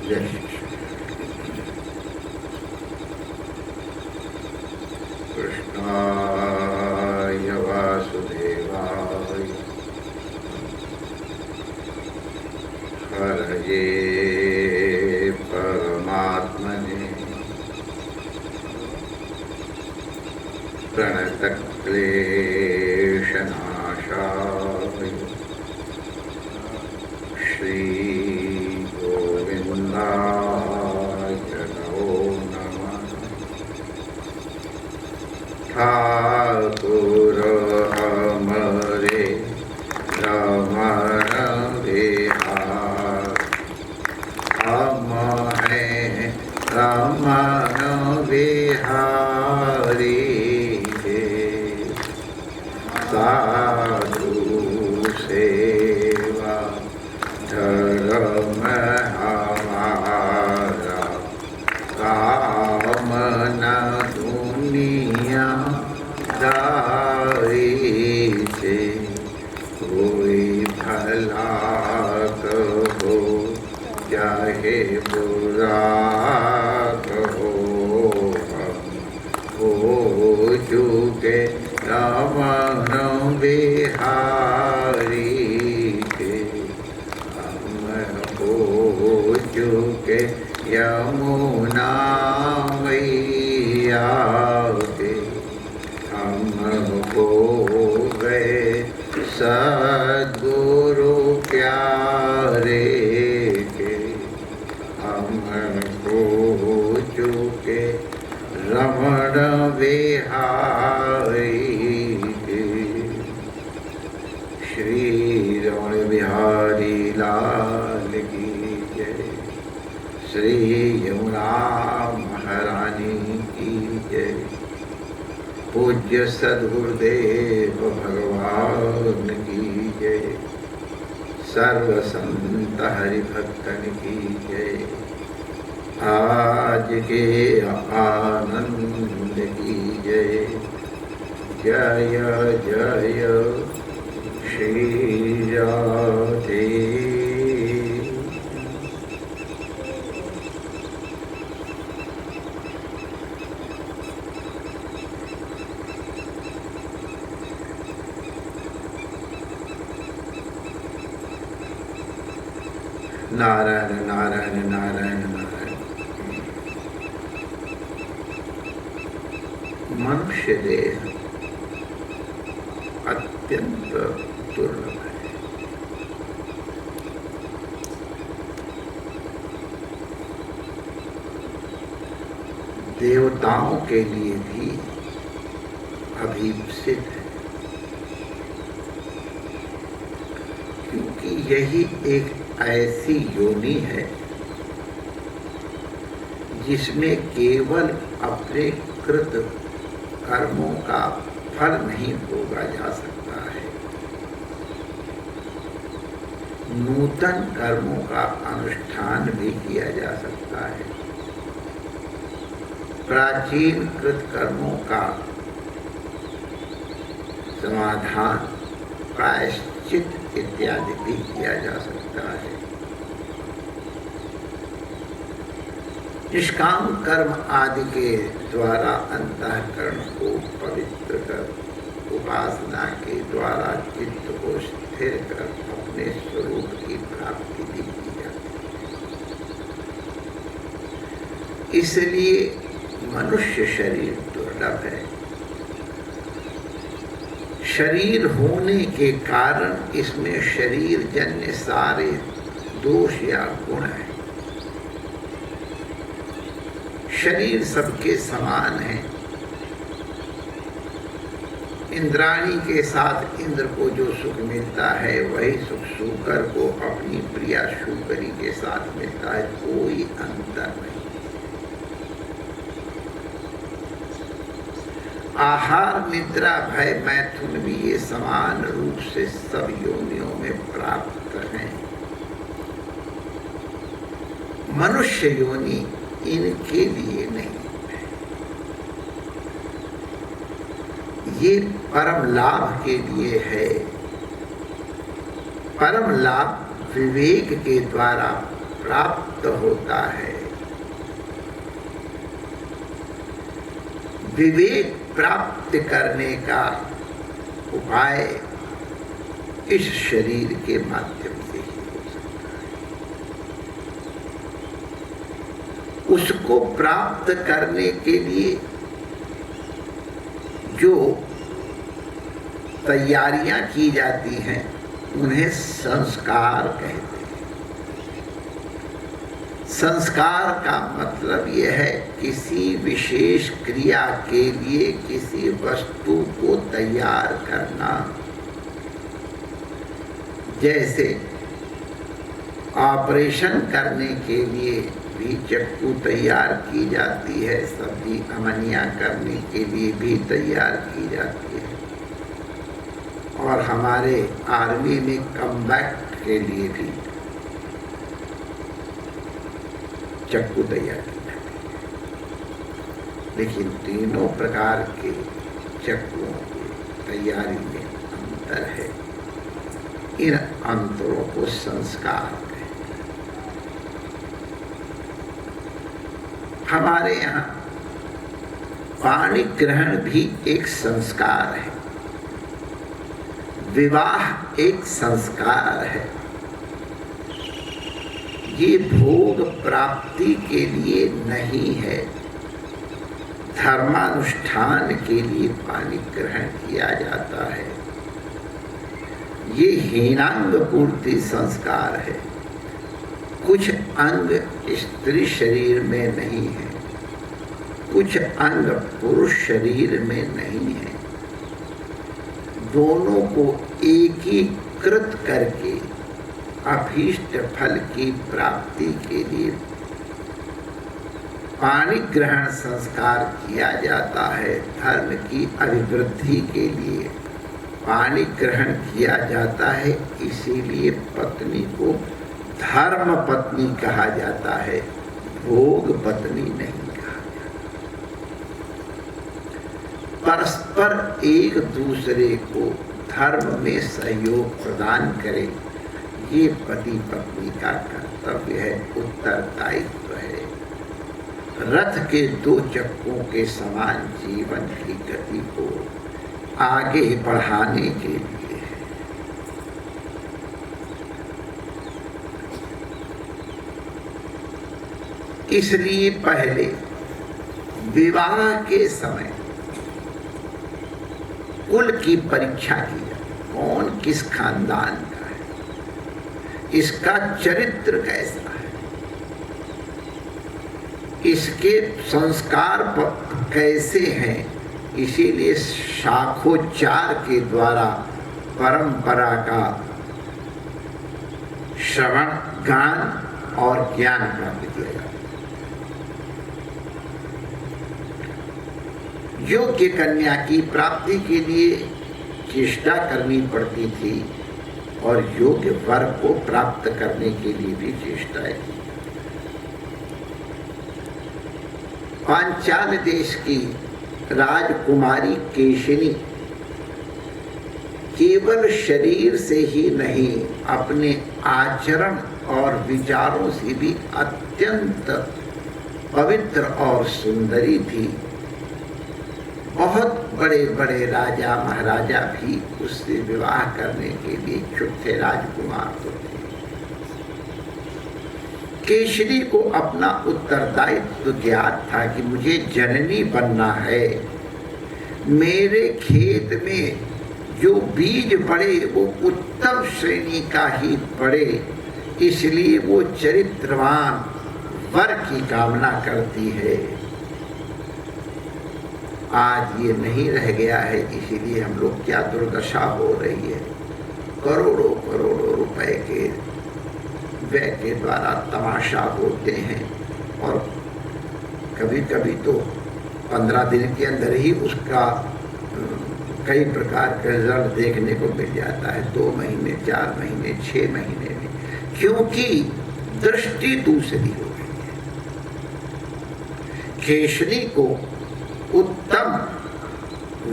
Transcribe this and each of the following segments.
जय कृष्णाय वासुदेवाय हरये परमात्मने प्रणतक्लेशनाशाय श्रीगोविन्दाय नमो नमः। ठाकुर हमरे रमण विहार, हम हैं रमण विहारी, साधु सेवा धर्म हमारा, काम न दुनिया दारी से, कोई भला कहो चाहे बुरा कहो, हम हो चुके रमण बिहारी के, हम हो चुके यमुना मैया के, हम हो गए सद्गुरु प्यारे के, हम हो चुके रमण बिहारी के। श्री रमण बिहारी लाल की जय, श्री यमुना महारानी की जय, पूज्य सद्गुरुदेव भगवान की जय, सर्व संत हरिभक्तन की जय, आज के आनंद की जय, जय जय श्री राधे। नारायण नारायण नारायण नारायण। मनुष्य देह अत्यंत दुर्लभ है। देवताओं के लिए भी अभीप्सित है, क्योंकि यही एक ऐसी योनि है जिसमें केवल अपने कृत कर्मों का फल नहीं भोगा जा सकता है, नूतन कर्मों का अनुष्ठान भी किया जा सकता है, प्राचीन कृत कर्मों का समाधान प्रायश्चित इत्यादि भी किया जा सकता है। निष्काम कर्म आदि के द्वारा अंतःकरण को पवित्र कर, उपासना के द्वारा चित्त को स्थिर कर अपने स्वरूप की प्राप्ति भी की जाती है। इसलिए मनुष्य शरीर दुर्लभ है। शरीर होने के कारण इसमें शरीर जन्य सारे दोष या गुण है। शरीर सबके समान है। इंद्राणी के साथ इंद्र को जो सुख मिलता है वही सुख शूकर को अपनी प्रिया शूकरी के साथ मिलता है, कोई अंतर नहीं। आहार निद्रा भय मैथुन भी ये समान रूप से सब योनियों में प्राप्त हैं। मनुष्य योनि इनके लिए नहीं है। ये परम लाभ के लिए है। परम लाभ विवेक के द्वारा प्राप्त होता है, विवेक प्राप्त करने का उपाय इस शरीर के माध्यम से ही हो सकता है। उसको प्राप्त करने के लिए जो तैयारियां की जाती हैं उन्हें संस्कार कहते हैं। संस्कार का मतलब यह है किसी विशेष क्रिया के लिए किसी वस्तु को तैयार करना। जैसे ऑपरेशन करने के लिए भी चक्कू तैयार की जाती है, सब्जी अमनिया करने के लिए भी तैयार की जाती है, और हमारे आर्मी में कम्बैट के लिए भी चक्कू तैयार की जाती है। लेकिन तीनों प्रकार के चक्कुओं की तैयारी में अंतर है। इन अंतरों को संस्कार कहते हैं। हमारे यहाँ पाणी ग्रहण भी एक संस्कार है, विवाह एक संस्कार है। ये भोग प्राप्ति के लिए नहीं है, धर्मानुष्ठान के लिए पाणी ग्रहण किया जाता है। ये हीनांग पूर्ति संस्कार है। कुछ अंग स्त्री शरीर में नहीं है, कुछ अंग पुरुष शरीर में नहीं है। दोनों को एकीकृत करके अभीष्ट फल की प्राप्ति के लिए पाणी ग्रहण संस्कार किया जाता है। धर्म की अभिवृद्धि के लिए पाणी ग्रहण किया जाता है, इसीलिए पत्नी को धर्म पत्नी कहा जाता है, भोग पत्नी नहीं कहा जाता। परस्पर एक दूसरे को धर्म में सहयोग प्रदान करें, ये पति पत्नी का कर्तव्य है, उत्तरदायित्व है। रथ के दो चक्कों के समान जीवन की गति को आगे बढ़ाने के लिए है। इसलिए पहले विवाह के समय कुल की परीक्षा की जाए, कौन किस खानदान का है, इसका चरित्र कैसा है, इसके संस्कार कैसे हैं। इसीलिए शाखोच्चार के द्वारा परंपरा का श्रवण, गान और ज्ञान प्राप्त किया जाता है। योग्य कन्या की प्राप्ति के लिए चेष्टा करनी पड़ती थी और योग्य वर को प्राप्त करने के लिए भी चेष्टाएं की। पांचाल देश की राजकुमारी केशिनी केवल शरीर से ही नहीं, अपने आचरण और विचारों से भी अत्यंत पवित्र और सुंदरी थी। बहुत बड़े बड़े राजा महाराजा भी उससे विवाह करने के लिए इच्छुक थे, राजकुमार तो थे। केशरी को अपना उत्तरदायित्व ज्ञात था कि मुझे जननी बनना है। मेरे खेत में जो बीज पड़े वो उत्तम श्रेणी का ही पड़े, इसलिए वो चरित्रवान वर की कामना करती है। आज ये नहीं रह गया है, इसीलिए हम लोग क्या दुर्दशा हो रही है। करोड़ों करोड़ों रुपए के व्यय के द्वारा तमाशा होते हैं और कभी कभी तो 15 दिन के अंदर ही उसका कई प्रकार का रिजल्ट देखने को मिल जाता है। 2 महीने, 4 महीने, 6 महीने में, क्योंकि दृष्टि दूसरी हो गई है। केशरी को उत्तम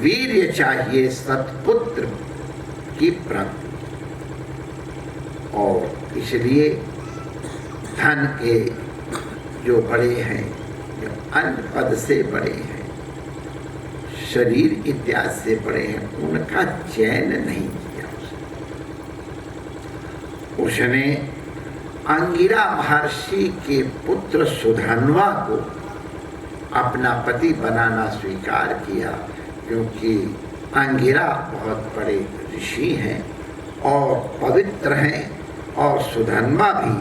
वीर्य चाहिए, सत्पुत्र की प्राप्ति, और इसलिए धन के जो बड़े हैं, जो अन्य पद से बड़े हैं, शरीर इत्यादि से बड़े हैं, उनका चयन नहीं किया उसने अंगिरा महर्षि के पुत्र सुधन्वा को अपना पति बनाना स्वीकार किया, क्योंकि अंगिरा बहुत बड़े ऋषि हैं और पवित्र हैं, और सुधन्वा भी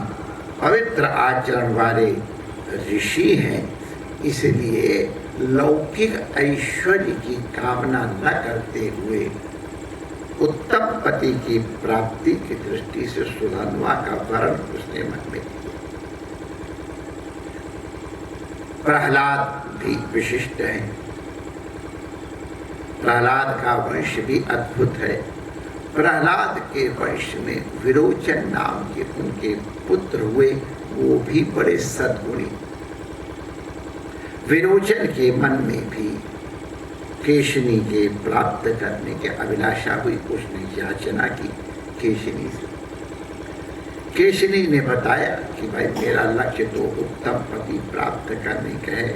पवित्र आचरण वाले ऋषि हैं। इसलिए लौकिक ऐश्वर्य की कामना न करते हुए उत्तम पति की प्राप्ति की दृष्टि से सुधन्वा का वर्ण उसने मन में किया। प्रहलाद भी विशिष्ट है। प्रहलाद का वंश भी अद्भुत है। प्रहलाद के वंश में विरोचन नाम के उनके पुत्र हुए, वो भी बड़े सद्गुणी। विरोचन के मन में भी केशिनी के प्राप्त करने की अभिलाषा हुई। उसने याचना की केशिनी से। केशिनी ने बताया कि भाई मेरा लक्ष्य तो उत्तम पति प्राप्त करने का है,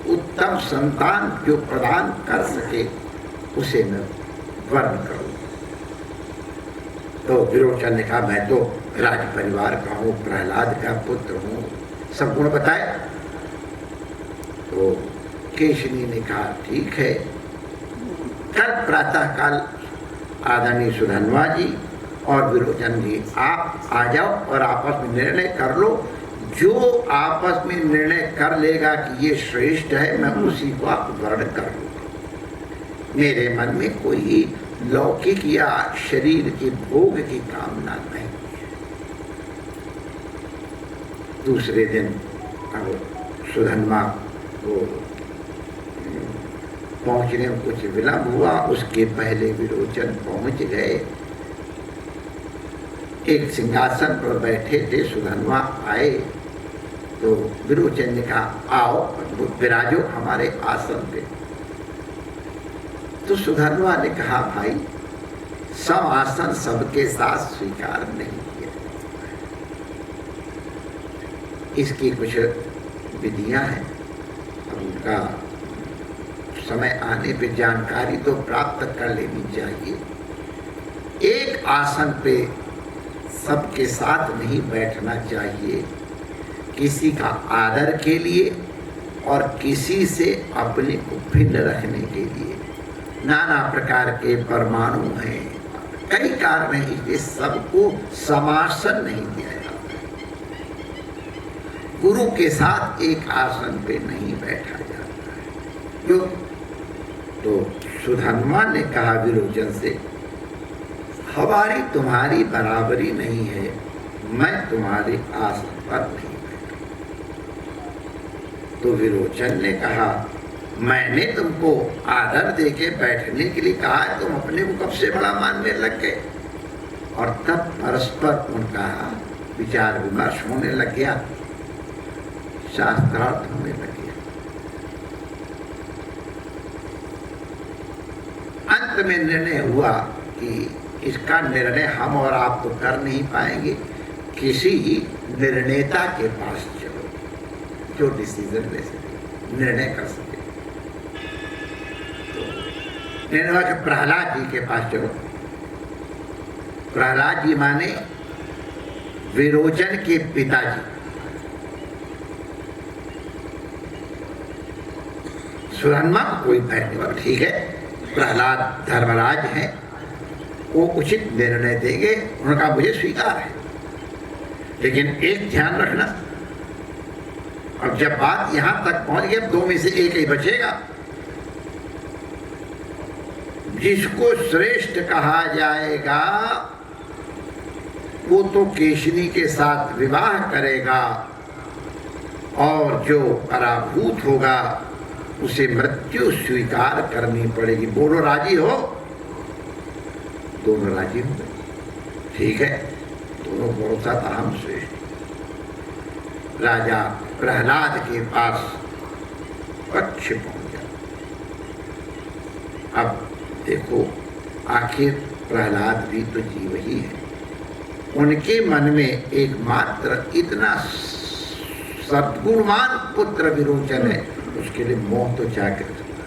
उत्तम संतान जो प्रदान कर सके उसे मैं वर्ण करूं। तो विरोचन ने कहा मैं तो राज परिवार का हूं, प्रहलाद का पुत्र हूं, सब गुण बताए। तो केशिनी ने कहा ठीक है, कल प्रातः काल आदरणीय सुधन्वा जी और विरोचन जी आप आ जाओ और आपस में निर्णय कर लो। जो आपस में निर्णय कर लेगा कि ये श्रेष्ठ है, मैं उसी को आप वर्ण कर लूंगा। मेरे मन में कोई लौकिक या शरीर की भोग की कामना नहीं है। दूसरे दिन अब सुधन्वा को पहुंचने में कुछ विलंब हुआ। उसके पहले विरोचन पहुंच गए। एक सिंहासन पर बैठे थे, सुधन्वा आए तो विरोचन ने कहा आओ विराजो हमारे आसन पे। तो सुधन्वा ने कहा भाई सब आसन सबके साथ स्वीकार नहीं किया, इसकी कुछ विधियां हैं। उनका समय आने पे जानकारी तो प्राप्त कर लेनी चाहिए। एक आसन पे सबके साथ नहीं बैठना चाहिए, किसी का आदर के लिए और किसी से अपने को भिन्न रखने के लिए। नाना प्रकार के परमाणु हैं, कई कारण हैं, इसलिए सबको समासन नहीं दिया जाता। गुरु के साथ एक आसन पे नहीं बैठा जाता है। क्यों? तो सुधन्वा ने कहा विरोचन से हमारी तुम्हारी बराबरी नहीं है, मैं तुम्हारे आसन पर नहीं बैठूं। तो विरोचन ने कहा मैंने तुमको आदर देके बैठने के लिए कहा है, तुम अपने को कब से बड़ा मानने लग गए। और तब परस्पर उनका विचार विमर्श होने लग गया, शास्त्रार्थ होने लग गया। अंत में निर्णय हुआ कि इसका निर्णय हम और आप तो कर नहीं पाएंगे, किसी निर्णेता के पास चलो जो डिसीजन ले सके, निर्णय कर सके। तो निर्णय के प्रहलाद जी के पास चलो। प्रहलाद जी माने विरोचन के पिताजी। सुधन्वा कोई बैठने वाला, ठीक है प्रहलाद धर्मराज हैं, वो उचित निर्णय देंगे, उनका मुझे स्वीकार है। लेकिन एक ध्यान रखना, अब जब बात यहां तक पहुंच गई, दो में से एक ही बचेगा। जिसको श्रेष्ठ कहा जाएगा वो तो केशिनी के साथ विवाह करेगा, और जो पराभूत होगा उसे मृत्यु स्वीकार करनी पड़ेगी। बोलो राजी हो? दोनों राजी हो गए, ठीक है, दोनों भरोसा था हम श्रेष्ठ। राजा प्रहलाद के पास पक्ष पहुंचा। अब देखो आखिर प्रहलाद भी तो जीव ही है, उनके मन में एकमात्र इतना सद्गुणवान पुत्र विरोचन है, उसके लिए मोह तो जागृत हुआ,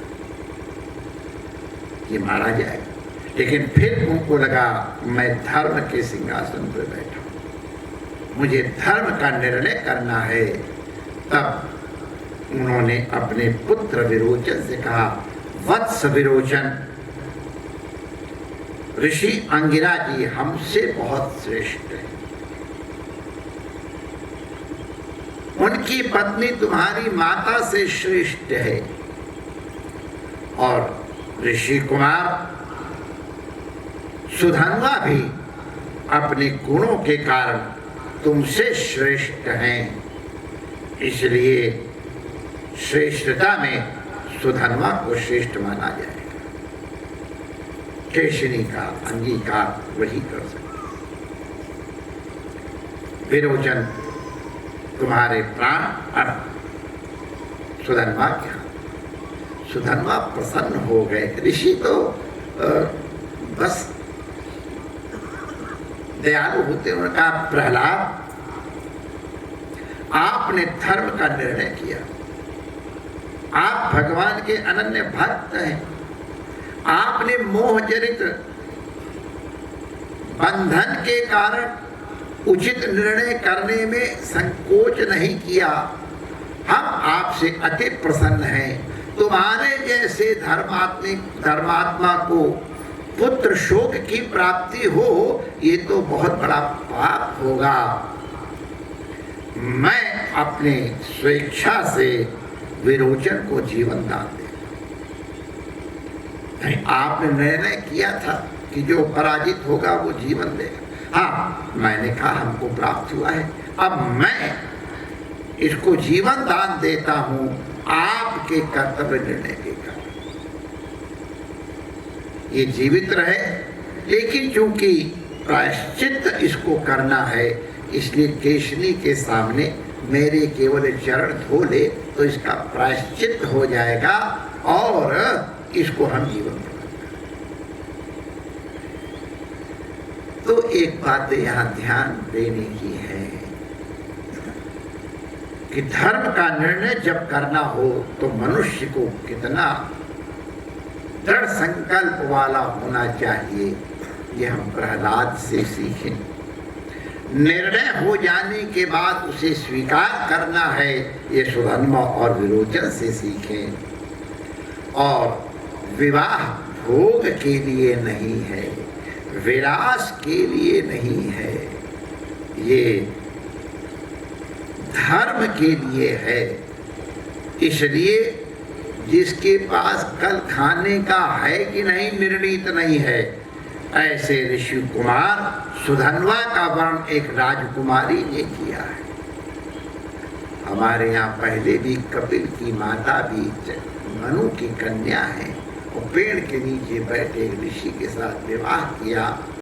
ये मारा जाएगा। लेकिन फिर उनको लगा मैं धर्म के सिंहासन पर बैठा हूं, मुझे धर्म का निर्णय करना है। तब उन्होंने अपने पुत्र विरोचन से कहा, वत्स विरोचन, ऋषि अंगिरा जी हमसे बहुत श्रेष्ठ है, उनकी पत्नी तुम्हारी माता से श्रेष्ठ है, और ऋषि कुमार सुधन्वा भी अपने गुणों के कारण तुमसे श्रेष्ठ हैं, इसलिए श्रेष्ठता में सुधन्वा को श्रेष्ठ माना जाएगा। केशिनी का अंगीकार वही कर सकते। विरोचन तुम्हारे प्राण अर्थ सुधन्वा क्या, सुधन्वा प्रसन्न हो गए। ऋषि तो बस दयालु होते। उन्होंने कहा, प्रहलाद आपने धर्म का निर्णय किया, आप भगवान के अनन्य भक्त हैं, आपने मोह जनित बंधन के कारण उचित निर्णय करने में संकोच नहीं किया, हम आपसे अति प्रसन्न हैं। तुम्हारे जैसे धर्मात्मा को पुत्र शोक की प्राप्ति हो, ये तो बहुत बड़ा पाप होगा। मैं अपने स्वेच्छा से विरोचन को जीवन दान दे। नहीं, आपने निर्णय किया था कि जो पराजित होगा वो जीवन देगा। हाँ, मैंने कहा हमको प्राप्त हुआ है, अब मैं इसको जीवन दान देता हूं आपके कर्तव्य निर्णय के कारण। ये जीवित रहे, लेकिन चूंकि प्रायश्चित इसको करना है, इसलिए केशनी के सामने मेरे केवल चरण धो ले तो इसका प्रायश्चित हो जाएगा और इसको हम जीवन देंगे। तो एक बात यहाँ ध्यान देने की है कि धर्म का निर्णय जब करना हो तो मनुष्य को कितना दृढ़ संकल्प वाला होना चाहिए, ये हम प्रहलाद से सीखें। निर्णय हो जाने के बाद उसे स्वीकार करना है, ये सुधन्वा और विरोचन से सीखें। और विवाह भोग के लिए नहीं है, विलास के लिए नहीं है, ये धर्म के लिए है। इसलिए जिसके पास कल खाने का है कि नहीं निर्णीत नहीं है, ऐसे ऋषि कुमार सुधन्वा का वर्ण एक राजकुमारी ने किया है। हमारे यहाँ पहले भी कपिल की माता भी मनु की कन्या है, और पेड़ के नीचे बैठे ऋषि के साथ विवाह किया।